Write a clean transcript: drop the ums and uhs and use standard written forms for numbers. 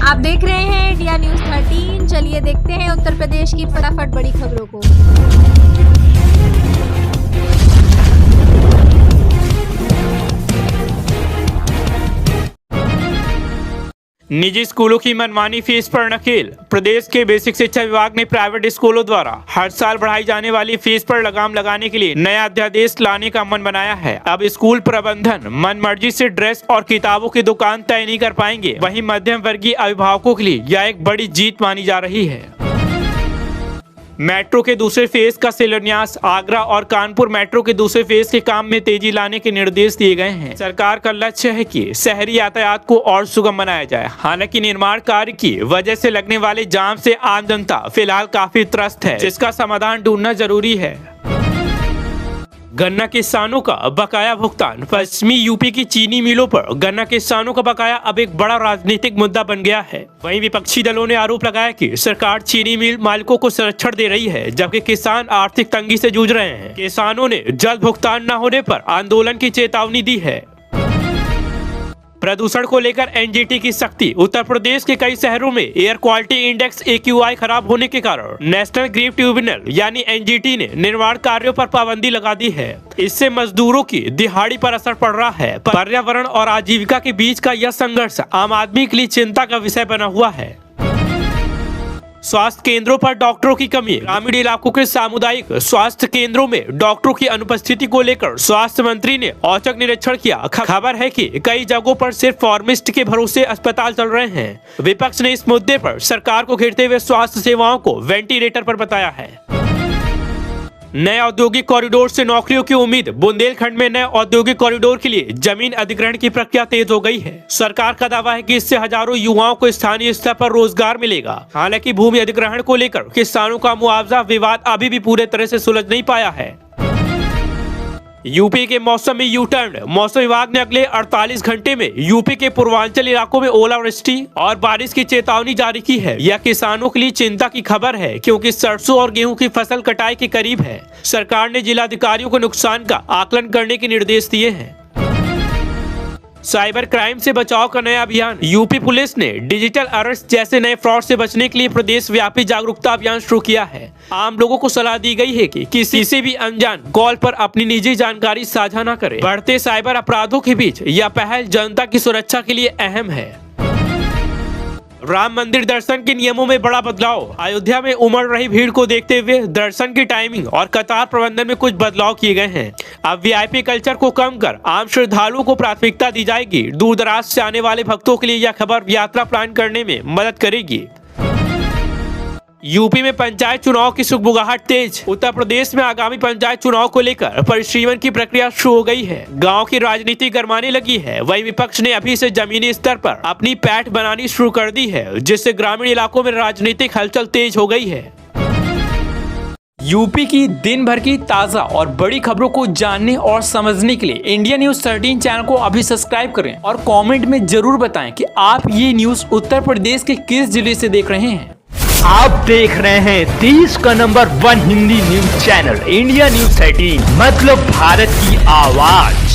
आप देख रहे हैं इंडिया न्यूज 13। चलिए देखते हैं उत्तर प्रदेश की फटाफट बड़ी खबरों को। निजी स्कूलों की मनमानी फीस पर नकेल। प्रदेश के बेसिक शिक्षा विभाग ने प्राइवेट स्कूलों द्वारा हर साल बढ़ाई जाने वाली फीस पर लगाम लगाने के लिए नया अध्यादेश लाने का मन बनाया है। अब स्कूल प्रबंधन मनमर्जी से ड्रेस और किताबों की दुकान तय नहीं कर पाएंगे। वहीं मध्यम वर्गीय अभिभावकों के लिए यह एक बड़ी जीत मानी जा रही है। मेट्रो के दूसरे फेज का शिलान्यास। आगरा और कानपुर मेट्रो के दूसरे फेज के काम में तेजी लाने के निर्देश दिए गए हैं। सरकार का लक्ष्य है कि शहरी यातायात को और सुगम बनाया जाए। हालांकि निर्माण कार्य की वजह से लगने वाले जाम से आम जनता फिलहाल काफी त्रस्त है, जिसका समाधान ढूंढना जरूरी है। गन्ना किसानों का बकाया भुगतान। पश्चिमी यूपी की चीनी मिलों पर गन्ना किसानों का बकाया अब एक बड़ा राजनीतिक मुद्दा बन गया है। वहीं विपक्षी दलों ने आरोप लगाया कि सरकार चीनी मिल मालिकों को संरक्षण दे रही है, जबकि किसान आर्थिक तंगी से जूझ रहे हैं। किसानों ने जल्द भुगतान न होने पर आंदोलन की चेतावनी दी है। प्रदूषण को लेकर एनजीटी की सख्ती। उत्तर प्रदेश के कई शहरों में एयर क्वालिटी इंडेक्स AQI खराब होने के कारण नेशनल ग्रीन ट्रिब्यूनल यानी एनजीटी ने निर्माण कार्यों पर पाबंदी लगा दी है। इससे मजदूरों की दिहाड़ी पर असर पड़ रहा है। पर्यावरण और आजीविका के बीच का यह संघर्ष आम आदमी के लिए चिंता का विषय बना हुआ है। स्वास्थ्य केंद्रों पर डॉक्टरों की कमी। ग्रामीण इलाकों के सामुदायिक स्वास्थ्य केंद्रों में डॉक्टरों की अनुपस्थिति को लेकर स्वास्थ्य मंत्री ने औचक निरीक्षण किया। खबर है कि कई जगहों पर सिर्फ फार्मिस्ट के भरोसे अस्पताल चल रहे हैं। विपक्ष ने इस मुद्दे पर सरकार को घेरते हुए स्वास्थ्य सेवाओं को वेंटिलेटर पर बताया है। नए औद्योगिक कॉरिडोर से नौकरियों की उम्मीद। बुंदेलखंड में नए औद्योगिक कॉरिडोर के लिए जमीन अधिग्रहण की प्रक्रिया तेज हो गई है। सरकार का दावा है कि इससे हजारों युवाओं को स्थानीय स्तर पर रोजगार मिलेगा। हालांकि भूमि अधिग्रहण को लेकर किसानों का मुआवजा विवाद अभी भी पूरे तरह से सुलझ नहीं पाया है। यूपी के मौसम में यू टर्न। मौसम विभाग ने अगले 48 घंटे में यूपी के पूर्वांचल इलाकों में ओलावृष्टि और बारिश की चेतावनी जारी की है। यह किसानों के लिए चिंता की खबर है, क्योंकि सरसों और गेहूं की फसल कटाई के करीब है। सरकार ने जिलाधिकारियों को नुकसान का आकलन करने के निर्देश दिए हैं। साइबर क्राइम से बचाव का नया अभियान। यूपी पुलिस ने डिजिटल अरेस्ट जैसे नए फ्रॉड से बचने के लिए प्रदेश व्यापी जागरूकता अभियान शुरू किया है। आम लोगों को सलाह दी गई है कि किसी से भी अनजान कॉल पर अपनी निजी जानकारी साझा न करें। बढ़ते साइबर अपराधों के बीच यह पहल जनता की सुरक्षा के लिए अहम है। राम मंदिर दर्शन के नियमों में बड़ा बदलाव। अयोध्या में उमड़ रही भीड़ को देखते हुए दर्शन की टाइमिंग और कतार प्रबंधन में कुछ बदलाव किए गए हैं। अब वीआईपी कल्चर को कम कर आम श्रद्धालुओं को प्राथमिकता दी जाएगी। दूर दराज से आने वाले भक्तों के लिए यह खबर यात्रा प्लान करने में मदद करेगी। यूपी में पंचायत चुनाव की सुगबुगाहट तेज। उत्तर प्रदेश में आगामी पंचायत चुनाव को लेकर परिसीमन की प्रक्रिया शुरू हो गई है। गांव की राजनीति गरमाने लगी है। वहीं विपक्ष ने अभी से जमीनी स्तर पर अपनी पैठ बनानी शुरू कर दी है, जिससे ग्रामीण इलाकों में राजनीतिक हलचल तेज हो गई है। यूपी की दिन भर की ताजा और बड़ी खबरों को जानने और समझने के लिए इंडिया न्यूज 13 चैनल को अभी सब्सक्राइब करें और कमेंट में जरूर बताएं कि आप ये न्यूज उत्तर प्रदेश के किस जिले से देख रहे हैं। आप देख रहे हैं देश का number 1 Hindi news channel India news 13, मतलब भारत की आवाज।